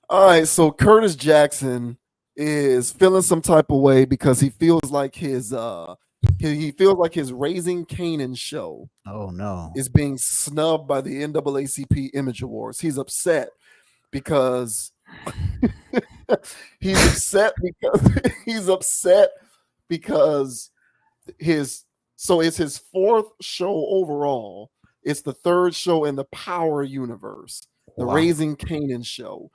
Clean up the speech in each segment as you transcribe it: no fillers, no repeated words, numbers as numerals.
All right, so Curtis Jackson is feeling some type of way because he feels like he feels like his Raising Kanan show Oh no. is being snubbed by the NAACP Image Awards. He's upset because he's upset because he's upset because his so it's his fourth show overall. It's the third show in the Power universe, the Wow. Raising Kanan show.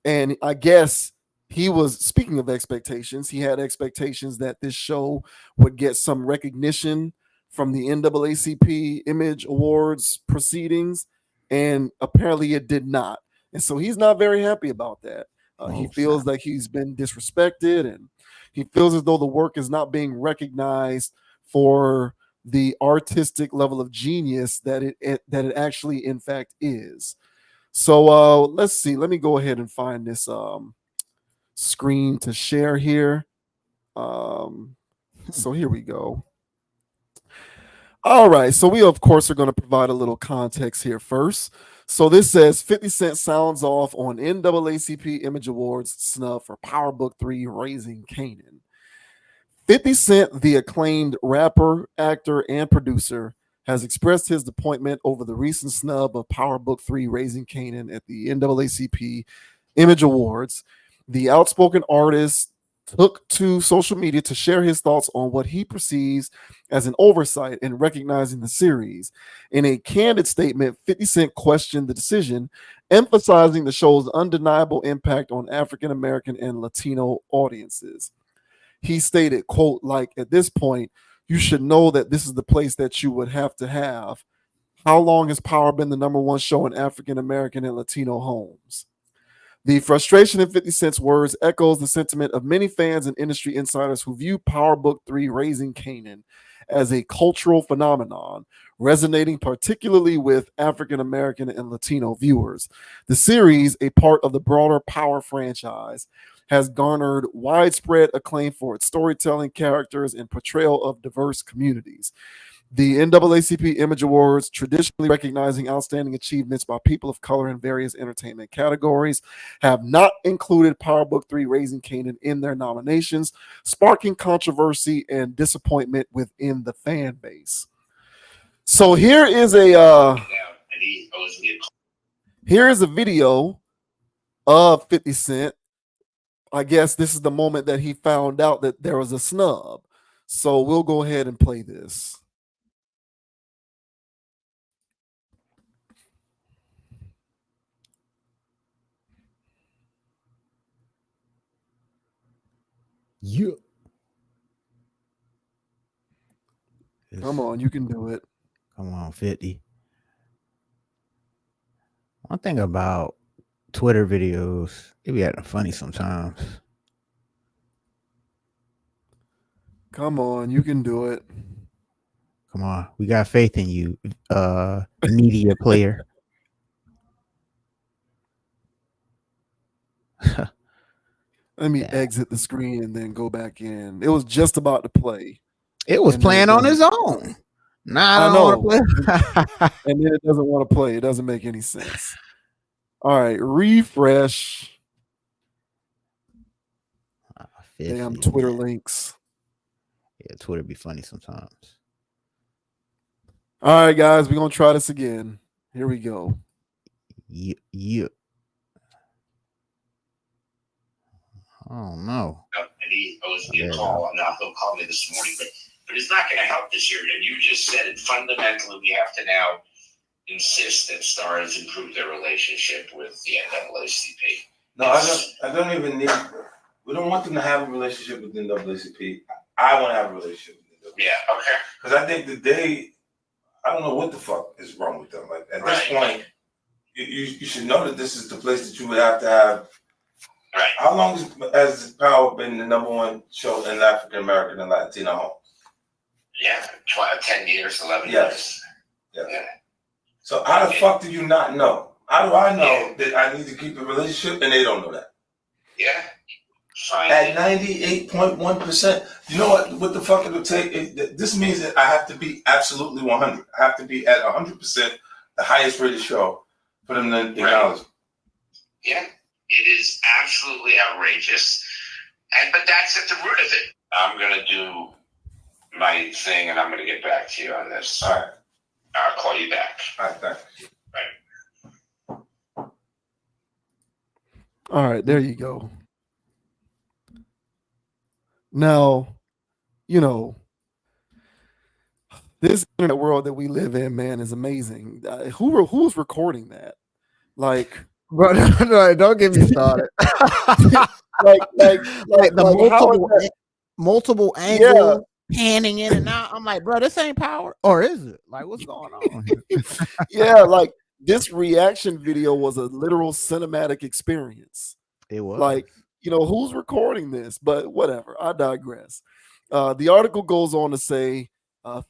And I guess he was speaking of expectations, he had expectations that this show would get some recognition from the NAACP Image Awards proceedings, and apparently it did not. And so he's not very happy about that. He Oh feels snap. like he's been disrespected, and he feels as though the work is not being recognized for the artistic level of genius that it actually in fact is. So let's see. Let me go ahead and find this screen to share here. So here we go. All right. So we of course are going to provide a little context here first. So this says 50 Cent sounds off on NAACP Image Awards snub for Power Book 3 Raising Kanan. 50 Cent, the acclaimed rapper, actor, and producer, has expressed his disappointment over the recent snub of Power Book 3 Raising Kanan at the NAACP Image Awards. The outspoken artist took to social media to share his thoughts on what he perceives as an oversight in recognizing the series. In a candid statement, 50 Cent questioned the decision, emphasizing the show's undeniable impact on African American and Latino audiences. He stated, quote, like, at this point, you should know that this is the place that you would have to have. How long has Power been the number one show in African American and Latino homes? The frustration in 50 Cent's words echoes the sentiment of many fans and industry insiders who view Power Book 3 Raising Kanan as a cultural phenomenon, resonating particularly with African American and Latino viewers. The series, a part of the broader Power franchise, has garnered widespread acclaim for its storytelling, characters, and portrayal of diverse communities. The NAACP Image Awards, traditionally recognizing outstanding achievements by people of color in various entertainment categories, have not included Power Book 3 Raising Kanan in their nominations, sparking controversy and disappointment within the fan base. So here is a video of 50 Cent. I guess this is the moment that he found out that there was a snub. So we'll go ahead and play this. Yeah. Come on, you can do it. Come on, 50. One thing about Twitter videos, they be acting funny sometimes. Come on, you can do it. Come on, we got faith in you, media player. Let me Yeah. exit the screen and then go back in. It was just about to play, It was and then it playing on doesn't. his own. Nah, I I don't want know, to play. and then it doesn't want to play. It doesn't make any sense. All right, refresh. Damn 50. Twitter links. Yeah, Twitter be funny sometimes. All right, guys, we're gonna try this again. Here we go. Yeah, yeah. Oh no. And he owes me a call. Now he'll call me this morning, but it's not going to help this year. And you just said it. Fundamentally, we have to now insist that stars improve their relationship with the NAACP. No, I don't even need. We don't want them to have a relationship with the NAACP. I want to have a relationship with the NAACP. Yeah, okay. Because I think I don't know what the fuck is wrong with them. Like at this point, you should know that this is the place that you would have to have. Right. How long has Power been the number one show in African American and Latino homes? Yeah, 10 years, 11 Yes. years. Yeah. So how the fuck do you not know? How do I know that I need to keep a relationship and they don't know that? Yeah. Fine. At 98.1%. You know what the fuck it'll take? This means that I have to be absolutely 100. I have to be at 100% the highest rated show for them to acknowledge. Yeah. It is absolutely outrageous. But that's at the root of it. I'm going to do my thing, and I'm going to get back to you on this. All right. I'll call you back. All right, thanks. All right, there you go. Now, you know, this internet world that we live in, man, is amazing. Who's recording that? Like, Bro, don't get me started. like the multiple Yeah. angles, panning in and out. I'm like, bro, this ain't power, or is it? Like, what's going on here? Yeah, like this reaction video was a literal cinematic experience. It was Like, who's recording this? But whatever, I digress. The article goes on to say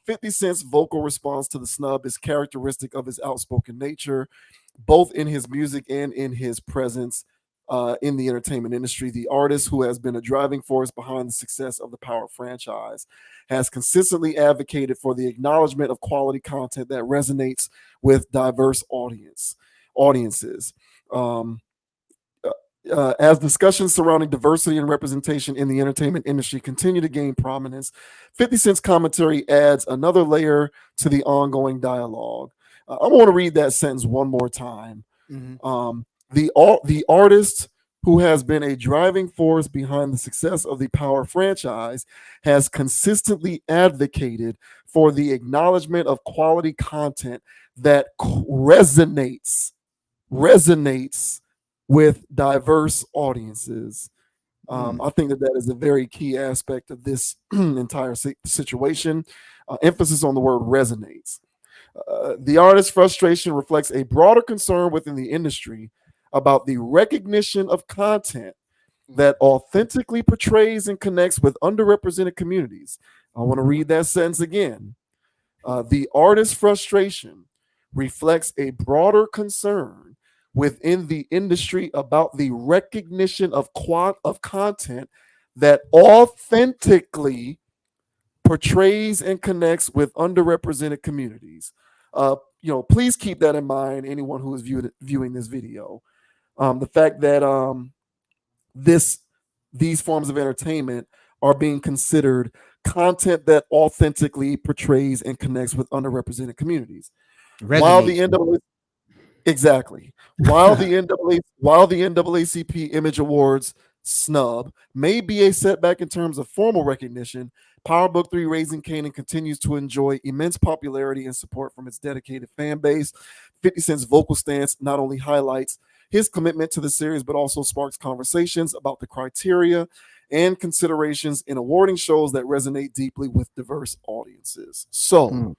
50 Cent's vocal response to the snub is characteristic of his outspoken nature, both in his music and in his presence in the entertainment industry. The artist, who has been a driving force behind the success of the Power franchise, has consistently advocated for the acknowledgement of quality content that resonates with diverse audiences. As discussions surrounding diversity and representation in the entertainment industry continue to gain prominence, 50 Cent's commentary adds another layer to the ongoing dialogue. I want to read that sentence one more time. Mm-hmm. The artist, who has been a driving force behind the success of the Power franchise, has consistently advocated for the acknowledgement of quality content that resonates with diverse audiences. I think that is a very key aspect of this entire situation. Emphasis on the word resonates. The artist's frustration reflects a broader concern within the industry about the recognition of content that authentically portrays and connects with underrepresented communities. I want to read that sentence again. The artist's frustration reflects a broader concern within the industry about the recognition of content that authentically portrays and connects with underrepresented communities. Please keep that in mind, anyone who is viewing this video. The fact that these forms of entertainment are being considered content that authentically portrays and connects with underrepresented communities. While the NAACP Image Awards snub may be a setback in terms of formal recognition, Power Book 3 Raising Kanan continues to enjoy immense popularity and support from its dedicated fan base. 50 Cent's vocal stance not only highlights his commitment to the series, but also sparks conversations about the criteria and considerations in awarding shows that resonate deeply with diverse audiences. So,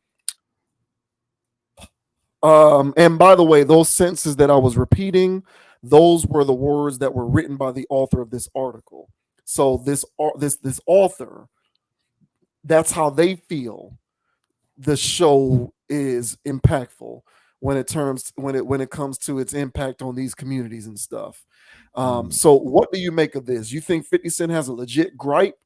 and by the way, those sentences that I was repeating, those were the words that were written by the author of this article. So this author, that's how they feel the show is impactful when it comes to its impact on these communities and stuff. So what do you make of this? You think 50 Cent has a legit gripe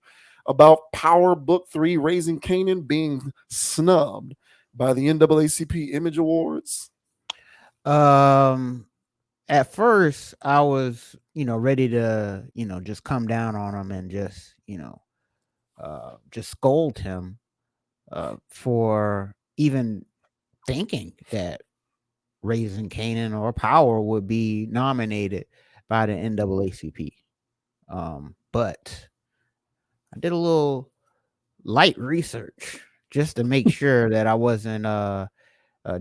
about Power Book 3 Raising Kanan being snubbed by the NAACP Image Awards? At first I was, ready to, just come down on him and just, just scold him for even thinking that Raising Kanan or Power would be nominated by the NAACP. But I did a little light research just to make sure that I wasn't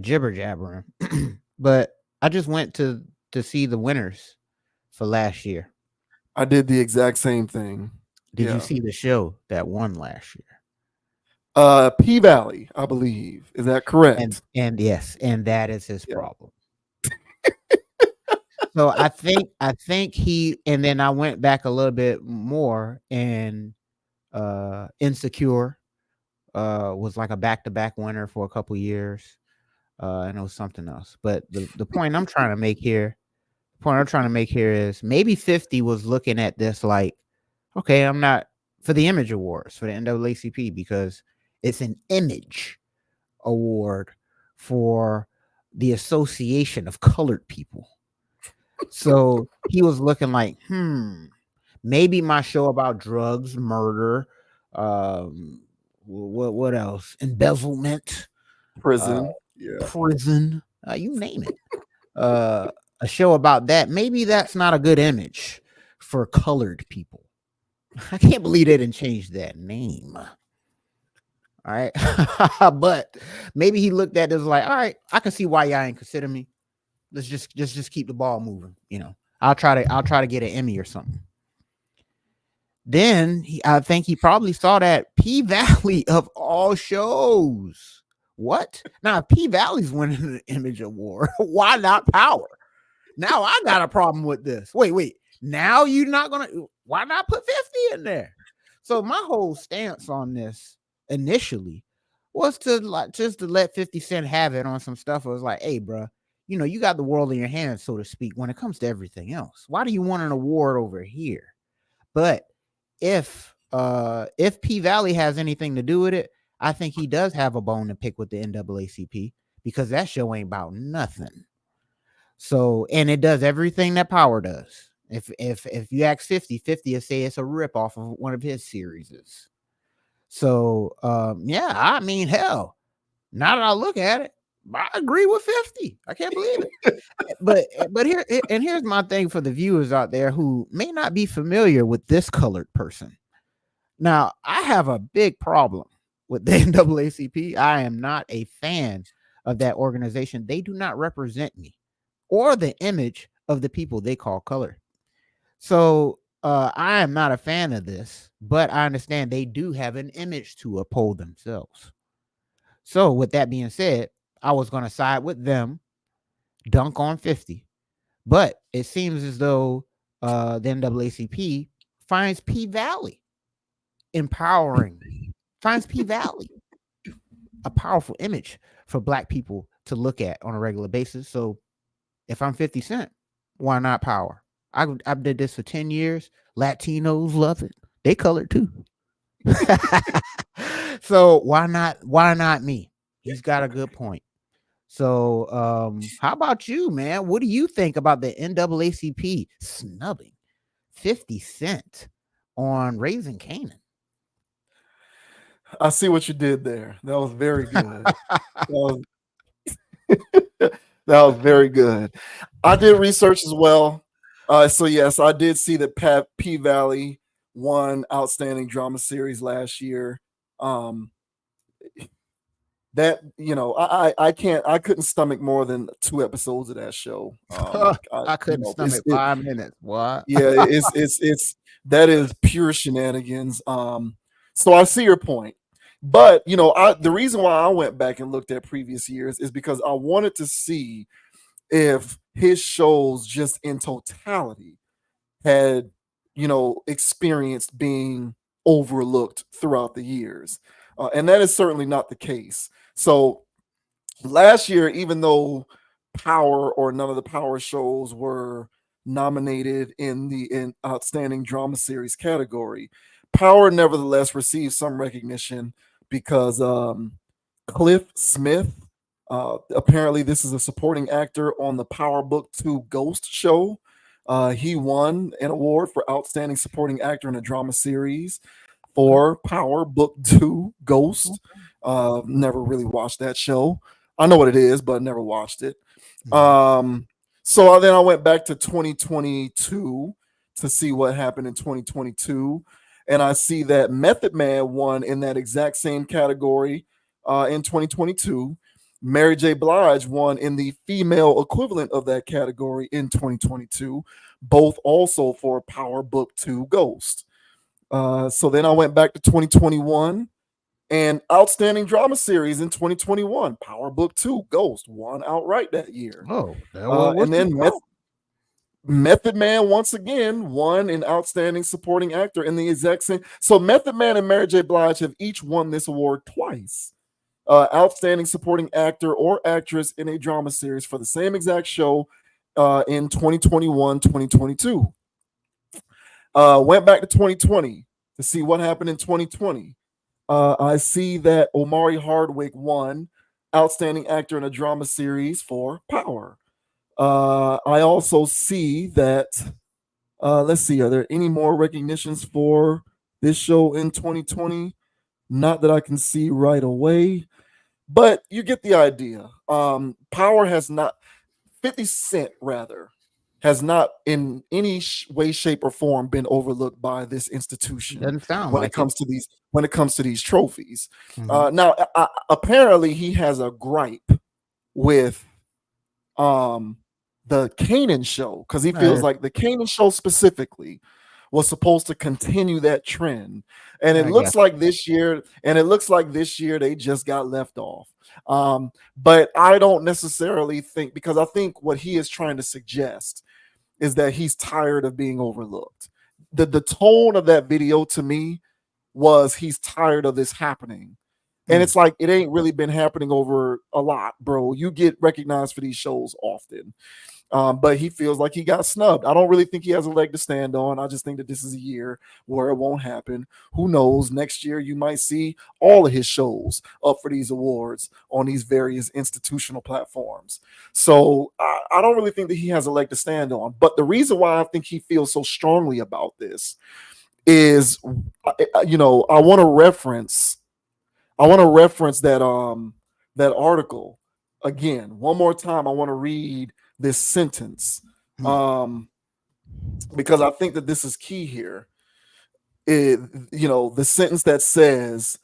jibber jabbering. But I just went to see the winners for last year. I did the exact same thing. Did you see the show that won last year? P-Valley, I believe. Is that correct? And yes, and that is his problem. So I think he, and then I went back a little bit more, and Insecure was like a back-to-back winner for a couple years. And it was something else. But the point I'm trying to make here is maybe 50 was looking at this like, okay, I'm not for the Image Awards for the NAACP because it's an image award for the Association of Colored People. So he was looking like, maybe my show about drugs, murder, what else? Embezzlement, Prison. Yeah. prison, you name it. A show about that. Maybe that's not a good image for colored people. I can't believe they didn't change that name. All right. But maybe he looked at it as like, all right, I can see why y'all ain't consider me. Let's just keep the ball moving. I'll try to get an Emmy or something. Then I think he probably saw that P Valley of all shows. What? Now P Valley's winning an Image Award. Why not Power? Now I got a problem with this. Wait. Now you're not gonna. Why not put 50 in there? So my whole stance on this initially was to let 50 Cent have it on some stuff. It was like, hey, bro, you got the world in your hands, so to speak, when it comes to everything else. Why do you want an award over here? But if P Valley has anything to do with it, I think he does have a bone to pick with the NAACP, because that show ain't about nothing. So, and it does everything that Power does. If you ask 50 will say it's a ripoff of one of his series. So, yeah, I mean, hell, now that I look at it, I agree with 50. I can't believe it. but here's my thing for the viewers out there who may not be familiar with this colored person. Now, I have a big problem with the NAACP. I am not a fan of that organization. They do not represent me or the image of the people they call color. So I am not a fan of this, but I understand they do have an image to uphold themselves. So with that being said, I was going to side with them, dunk on 50. But it seems as though the NAACP finds P Valley empowering, finds P Valley a powerful image for Black people to look at on a regular basis. So if I'm 50 Cent, why not Power? I did this for 10 years. Latinos love it. They colored too. So why not me? He's got a good point. So how about you, man? What do you think about the NAACP snubbing 50 Cent on Raising Kanan? I see what you did there. That was very good. That was very good. I did research as well. So yes, I did see that P Valley won Outstanding Drama Series last year. That I couldn't stomach more than 2 episodes of that show. I couldn't stomach 5 minutes. What? Yeah, it's that is pure shenanigans. So I see your point. But the reason why I went back and looked at previous years is because I wanted to see if his shows just in totality had experienced being overlooked throughout the years, and that is certainly not the case. So last year, even though Power or none of the Power shows were nominated in the Outstanding Drama Series category, Power nevertheless received some recognition because Cliff Smith, apparently this is a supporting actor on the Power Book 2 Ghost show. He won an award for Outstanding Supporting Actor in a Drama Series for Power Book 2 Ghost. Never really watched that show. I know what it is, but never watched it. So then I went back to 2022 to see what happened in 2022. And I see that Method Man won in that exact same category in 2022. Mary J. Blige won in the female equivalent of that category in 2022, both also for Power Book 2 Ghost. So then I went back to 2021 and Outstanding Drama Series in 2021, Power Book 2 Ghost won outright that year. Oh, and then Method Man once again won an Outstanding Supporting Actor in the exact same. So Method Man and Mary J. Blige have each won this award twice. Outstanding Supporting Actor or Actress in a Drama Series for the same exact show in 2021, 2022. Went back to 2020 to see what happened in 2020. I see that Omari Hardwick won Outstanding Actor in a Drama Series for Power. I also see that. Let's see. Are there any more recognitions for this show in 2020? Not that I can see right away, but you get the idea. Power has not 50 Cent rather has not in any way, shape, or form been overlooked by this institution Doesn't sound when it like it. comes to these trophies. Mhm. Now, apparently, he has a gripe with um the Kanan show because he feels Uh, like the Kanan show specifically was supposed to continue that trend. And I got it looks like this year they just got left off. But I don't necessarily think, because I think what he is trying to suggest is that he's tired of being overlooked. The tone of that video to me was he's tired of this happening. And Mm. it's like it ain't really been happening over a lot, bro. You get recognized for these shows often. But he feels like he got snubbed. I don't really think he has a leg to stand on. I just think that this is a year where it won't happen. Who knows? Next year, you might see all of his shows up for these awards on these various institutional platforms. So I don't really think that he has a leg to stand on. But the reason why I think he feels so strongly about this is, I want to reference. That article again one more time. I want to read this sentence Mm. um, because I think that this is key here. The sentence that says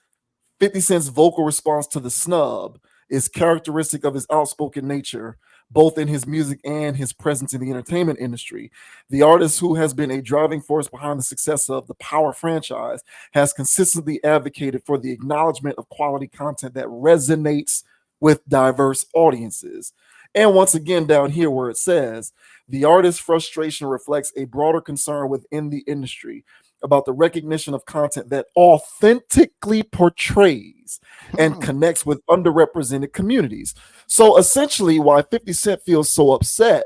50 Cent's vocal response to the snub is characteristic of his outspoken nature, both in his music and his presence in the entertainment industry. The artist, who has been a driving force behind the success of the Power franchise, has consistently advocated for the acknowledgement of quality content that resonates with diverse audiences. And once again, down here where it says, the artist's frustration reflects a broader concern within the industry about the recognition of content that authentically portrays and connects with underrepresented communities. So essentially, why 50 Cent feels so upset,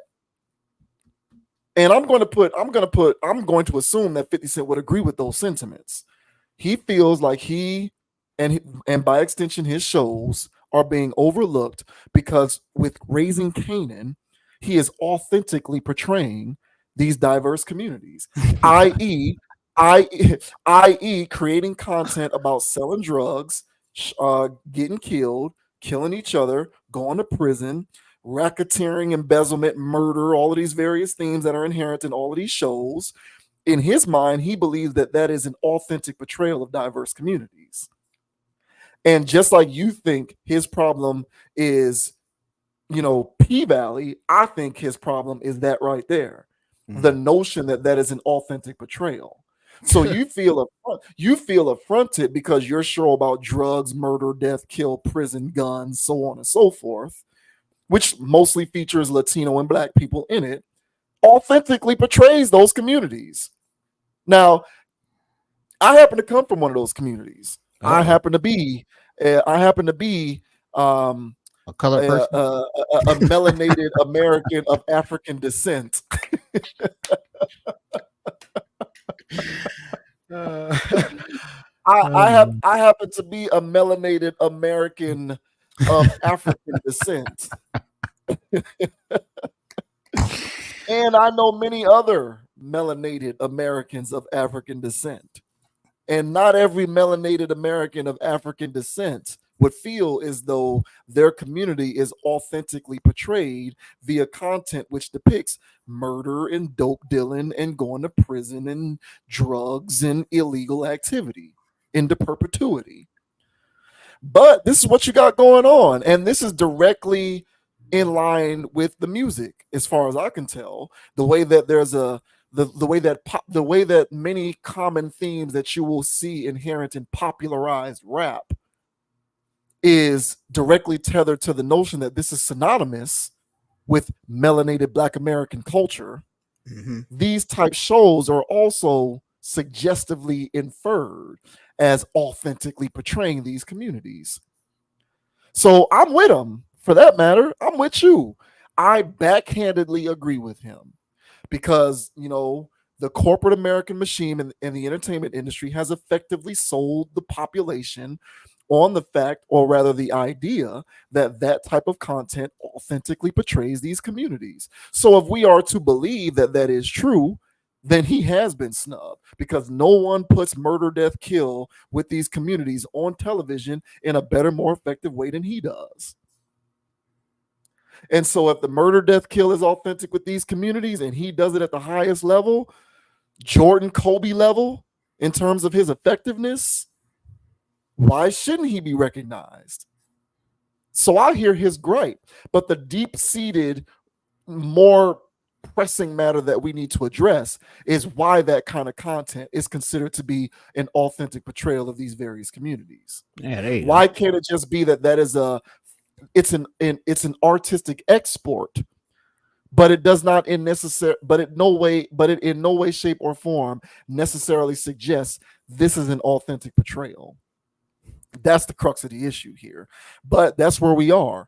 and I'm going to assume that 50 Cent would agree with those sentiments. He feels like and by extension his shows are being overlooked because with Raising Kanan, he is authentically portraying these diverse communities, i.e., i.e., creating content about selling drugs, getting killed, killing each other, going to prison, racketeering, embezzlement, murder, all of these various themes that are inherent in all of these shows. In his mind, he believes that that is an authentic portrayal of diverse communities. And just like you think his problem is, P Valley, I think his problem is that right there. The notion that that is an authentic portrayal. So you feel affronted because your show about drugs, murder, death, kill, prison, guns, so on and so forth, which mostly features Latino and Black people in it, authentically portrays those communities. Now, I happen to come from one of those communities. I Uh-oh. happen to be, I happen to be um, A colored person. a melanated American of African descent. Uh, I happen to be a melanated American of African descent. And I know many other melanated Americans of African descent. And not every melanated American of African descent would feel as though their community is authentically portrayed via content which depicts murder and dope dealing and going to prison and drugs and illegal activity into perpetuity. But this is what you got going on. And this is directly in line with the music, as far as I can tell. The way that there's the way that many common themes that you will see inherent in popularized rap is directly tethered to the notion that this is synonymous with melanated Black American culture. mm-hmm. These type shows are also suggestively inferred as authentically portraying these communities. So I'm with him. For that matter, I'm with you. I backhandedly agree with him because, the corporate American machine and the entertainment industry has effectively sold the population on the fact, or rather the idea, that that type of content authentically portrays these communities. So if we are to believe that that is true, then he has been snubbed, because no one puts murder, death, kill with these communities on television in a better, more effective way than he does. And so if the murder, death, kill is authentic with these communities and he does it at the highest level, Jordan, Kobe level, in terms of his effectiveness, why shouldn't he be recognized? So I hear his gripe, but the deep-seated, more pressing matter that we need to address is why that kind of content is considered to be an authentic portrayal of these various communities. Yeah, there you go. Why can't it just be that that is it's an artistic export, but it does not in no way, shape, or form necessarily suggests this is an authentic portrayal. That's the crux of the issue here. But that's where we are.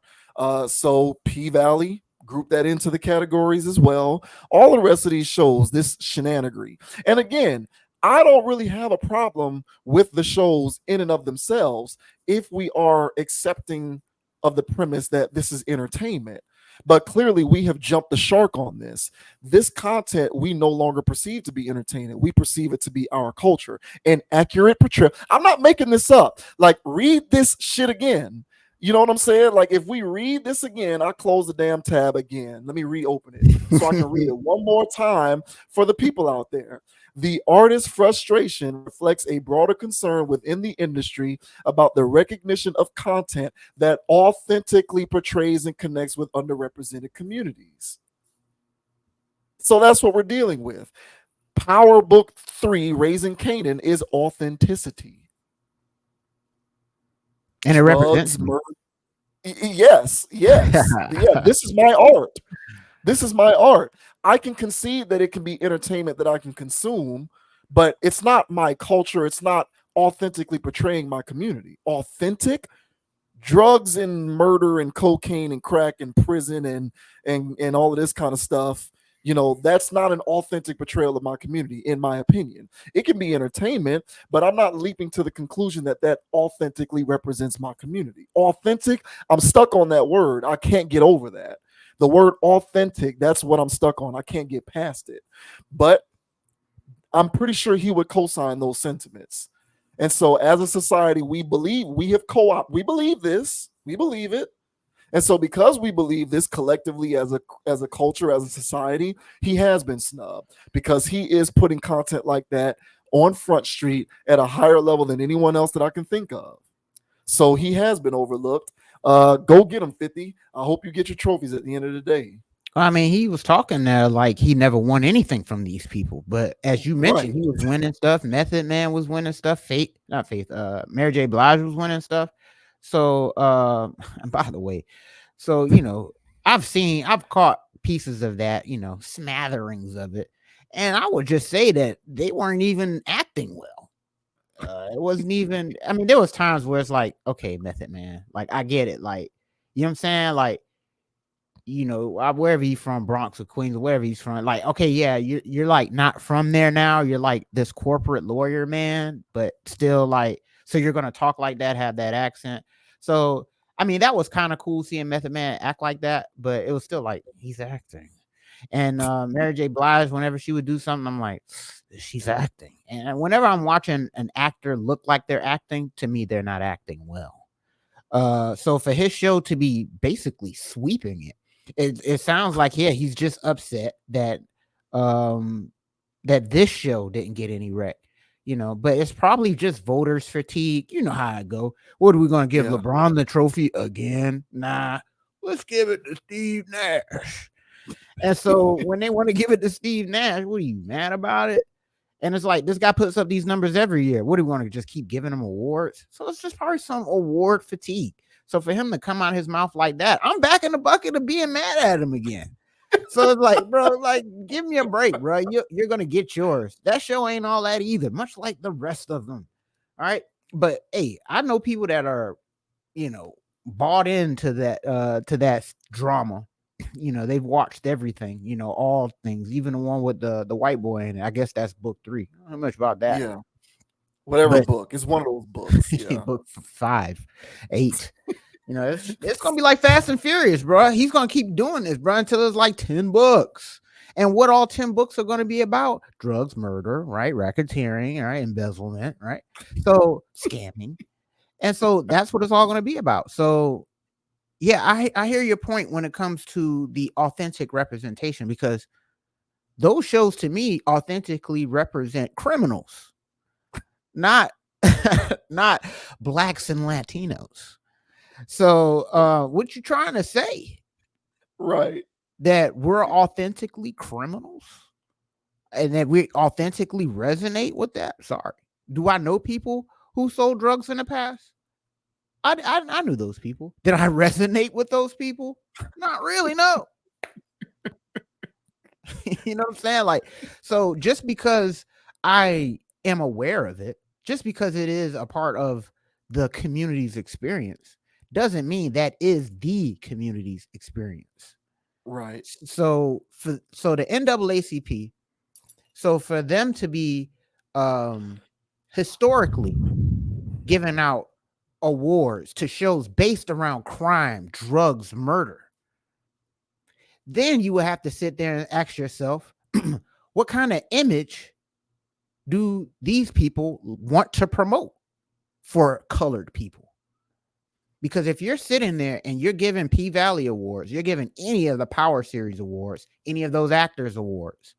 So P Valley, group that into the categories as well. All the rest of these shows, this shenanigery. And again, I don't really have a problem with the shows in and of themselves if we are accepting of the premise that this is entertainment. But clearly, we have jumped the shark on this. This content we no longer perceive to be entertaining. We perceive it to be our culture, an accurate portrayal. I'm not making this up. Like, read this shit again. You know what I'm saying? Like, if we read this again, I close the damn tab again. Let me reopen it so I can read it one more time for the people out there. The artist's frustration reflects a broader concern within the industry about the recognition of content that authentically portrays and connects with underrepresented communities. So that's what we're dealing with. Power Book 3, Raising Kanan, is authenticity. And it represents yes. Yeah, this is my art. This is my art. I can concede that it can be entertainment that I can consume, but it's not my culture. It's not authentically portraying my community. Authentic drugs and murder and cocaine and crack and prison and all of this kind of stuff. You know, that's not an authentic portrayal of my community, in my opinion. It can be entertainment, but I'm not leaping to the conclusion that that authentically represents my community. Authentic, I'm stuck on that word. I can't get over that. The word authentic, that's what I'm stuck on. I can't get past it. But I'm pretty sure he would co-sign those sentiments. And so as a society, we believe this. We believe it. And so because we believe this collectively as a culture, as a society, he has been snubbed because he is putting content like that on Front Street at a higher level than anyone else that I can think of. So he has been overlooked. Go get him, 50. I hope you get your trophies at the end of the day. I mean, he was talking there like he never won anything from these people. But as you mentioned, he was winning stuff. Method Man was winning stuff. Mary J. Blige was winning stuff. So, and by the way, so, you know, I've caught pieces of that, you know, smatterings of it. And I would just say that they weren't even acting well. It wasn't even, I mean, there was times where it's like, okay, Method Man, like, I get it. Like, you know what I'm saying? Like, you know, wherever he's from, Bronx or Queens or wherever he's from, like, okay, yeah, you're like not from there now. You're like this corporate lawyer man, but still like, so you're going to talk like that, have that accent. So, I mean, that was kind of cool seeing Method Man act like that, but it was still like, he's acting. And Mary J. Blige, whenever she would do something, I'm like, she's acting. And whenever I'm watching an actor look like they're acting, to me, they're not acting well. So for his show to be basically sweeping it sounds like, yeah, he's just upset that that this show didn't get any rec, you know, but it's probably just voters fatigue. You know how I go. What are we going to give LeBron the trophy again? Nah, let's give it to Steve Nash. And so when they want to give it to Steve Nash, what are you mad about it? And it's like, this guy puts up these numbers every year. What do we want to just keep giving him awards? So it's just probably some award fatigue. So for him to come out his mouth like that, I'm back in the bucket of being mad at him again. So it's like, bro, like, give me a break, bro. You're going to get yours. That show ain't all that either, much like the rest of them. All right. But hey, I know people that are, you know, bought into that drama. You know, they've watched everything, you know, all things, even the one with the white boy in it. I guess that's book 3. I don't know much about that. Yeah. Whatever But book. It's one of those books. Yeah. book 5, 8. It's gonna be like Fast and Furious, bro. He's gonna keep doing this, bro, until it's like 10 books. And what all 10 books are going to be about? Drugs, murder, right? Racketeering, right? Embezzlement, right? So scamming. And so that's what it's all going to be about. So yeah, I hear your point when it comes to the authentic representation, because those shows to me authentically represent criminals, not not blacks and Latinos. So what you trying to say? Right. That we're authentically criminals and that we authentically resonate with that? Sorry. Do I know people who sold drugs in the past? I knew those people. Did I resonate with those people? Not really, no. You know what I'm saying? Like, so just because I am aware of it, just because it is a part of the community's experience, doesn't mean that is the community's experience. Right. So the NAACP, so for them to be historically giving out awards to shows based around crime, drugs, murder, then you would have to sit there and ask yourself, what kind of image do these people want to promote for colored people? Because if you're sitting there and you're giving P-Valley Awards, you're giving any of the Power Series Awards, any of those Actors Awards,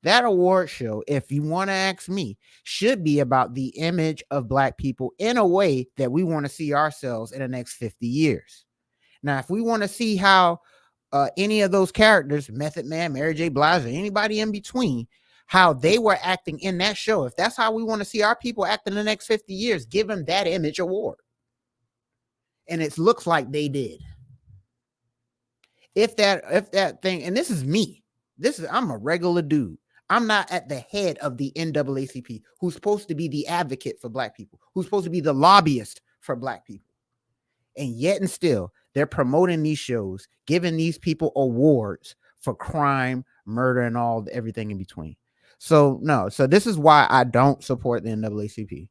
that award show, if you want to ask me, should be about the image of Black people in a way that we want to see ourselves in the next 50 years. Now, if we want to see how any of those characters, Method Man, Mary J. Blige, or anybody in between, how they were acting in that show, if that's how we want to see our people act in the next 50 years, give them that image award. And it looks like they did. If that thing, and this is me, I'm a regular dude. I'm not at the head of the NAACP, who's supposed to be the advocate for Black people, who's supposed to be the lobbyist for Black people. And yet and still, they're promoting these shows, giving these people awards for crime, murder, and everything in between. So no, so this is why I don't support the NAACP.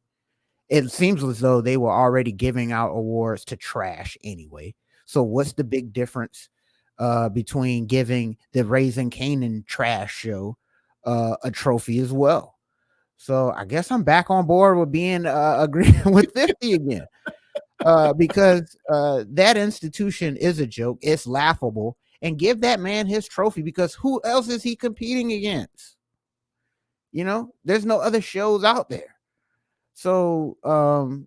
It seems as though they were already giving out awards to trash anyway. So what's the big difference between giving the Raising Kanan trash show a trophy as well? So I guess I'm back on board with being agreeing with 50 again. Because that institution is a joke. It's laughable. And give that man his trophy, because who else is he competing against? You know, there's no other shows out there. So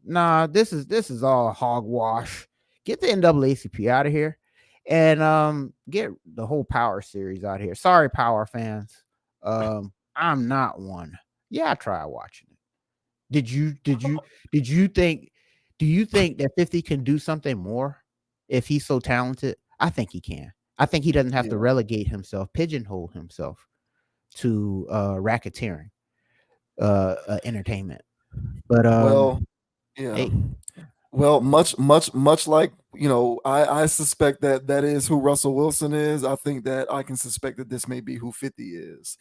nah, this is all hogwash. Get the NAACP out of here, and get the whole Power series out of here. Sorry, Power fans. I'm not one. Yeah, I tried watching it. Did you think? Do you think that 50 can do something more if he's so talented? I think he can. I think he doesn't have to relegate himself, pigeonhole himself to racketeering, entertainment. But Well, yeah. hey. Well, much like, I suspect that is who Russell Wilson is. I think that I can suspect that this may be who 50 is.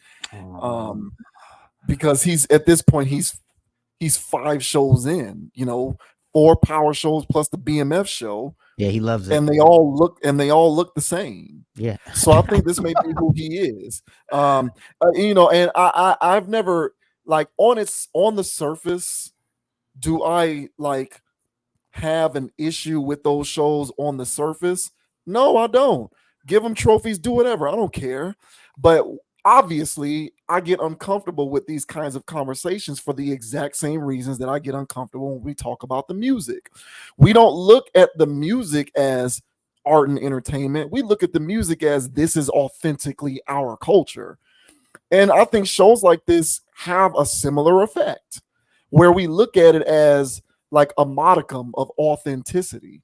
Because he's at this point, he's 5 shows in, 4 Power shows plus the BMF show. Yeah, he loves it. And they all look the same. Yeah. So I think this may be who he is. And I've never, like, on the surface, do I like have an issue with those shows on the surface? No, I don't. Give them trophies, do whatever. I don't care. But obviously, I get uncomfortable with these kinds of conversations for the exact same reasons that I get uncomfortable when we talk about the music. We don't look at the music as art and entertainment. We look at the music as this is authentically our culture. And I think shows like this have a similar effect, where we look at it as like a modicum of authenticity.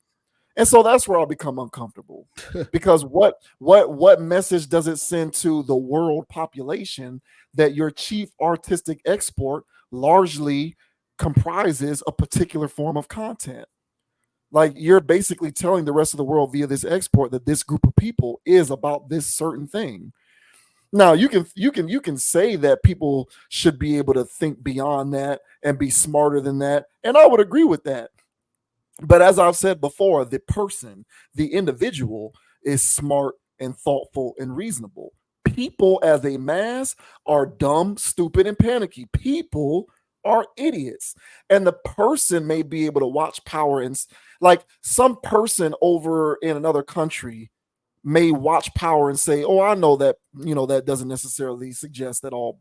And so that's where I become uncomfortable, because what message does it send to the world population that your chief artistic export largely comprises a particular form of content? Like, you're basically telling the rest of the world via this export that this group of people is about this certain thing. Now you can say that people should be able to think beyond that and be smarter than that, and I would agree with that. But as I've said before, the person, the individual, is smart and thoughtful and reasonable. People as a mass are dumb, stupid, and panicky. People are idiots. And the person may be able to watch power and like some person over in another country may watch power and say, "Oh, I know that, that doesn't necessarily suggest that all,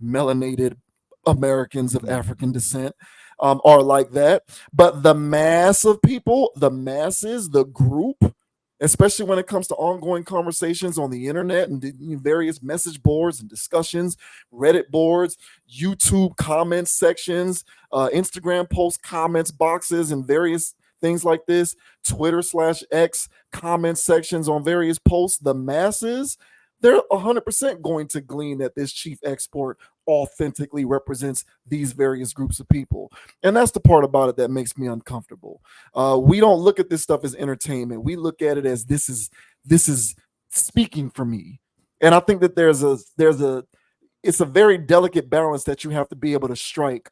melanated Americans of African descent are like that." But the mass of people, the masses, the group, especially when it comes to ongoing conversations on the internet and various message boards and discussions, Reddit boards, YouTube comment sections, Instagram post comments boxes, and various things like this, Twitter/X comment sections on various posts, the masses, they're 100% going to glean that this chief export authentically represents these various groups of people. And that's the part about it that makes me uncomfortable. We don't look at this stuff as entertainment. We look at it as this is speaking for me. And I think that it's a very delicate balance that you have to be able to strike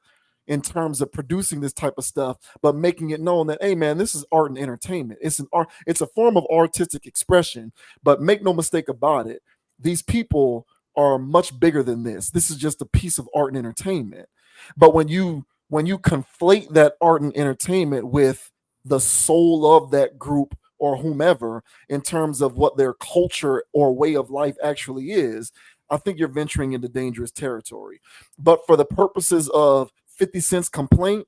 in terms of producing this type of stuff, but making it known that, hey man, this is art and entertainment. It's an art, it's a form of artistic expression. But make no mistake about it, these people are much bigger than this. This is just a piece of art and entertainment. But when you conflate that art and entertainment with the soul of that group or whomever in terms of what their culture or way of life actually is, I think you're venturing into dangerous territory. But for the purposes of 50 Cent's complaint,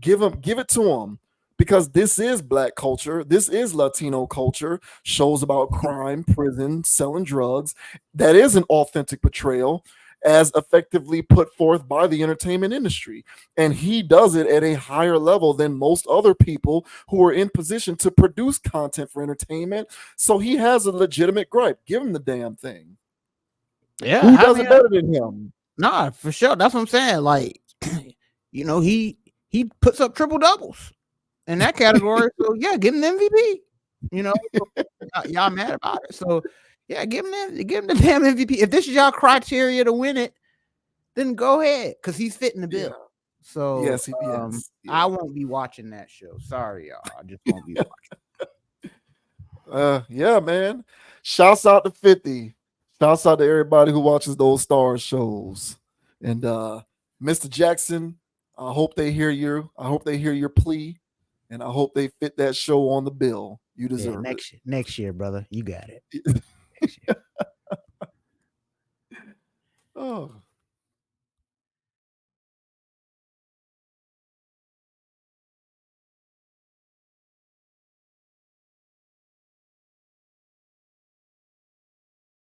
give it to him, because this is black culture, this is Latino culture, shows about crime, prison, selling drugs. That is an authentic portrayal as effectively put forth by the entertainment industry, and he does it at a higher level than most other people who are in position to produce content for entertainment. So he has a legitimate gripe. Give him the damn thing. Yeah, Who does it better than him? Nah, for sure. That's what I'm saying. Like, he puts up triple doubles in that category. So yeah, give him the MVP. Y'all mad about it. So yeah, give him the damn MVP. If this is y'all criteria to win it, then go ahead, because he's fitting the bill. Yeah. So Yes, yes. I won't be watching that show. Sorry, y'all. I just won't be watching. Yeah, man. Shouts out to 50. Shouts out to everybody who watches those Star shows. And Mr. Jackson, I hope they hear you. I hope they hear your plea, and I hope they fit that show on the bill. You deserve Next year, brother. You got it. it.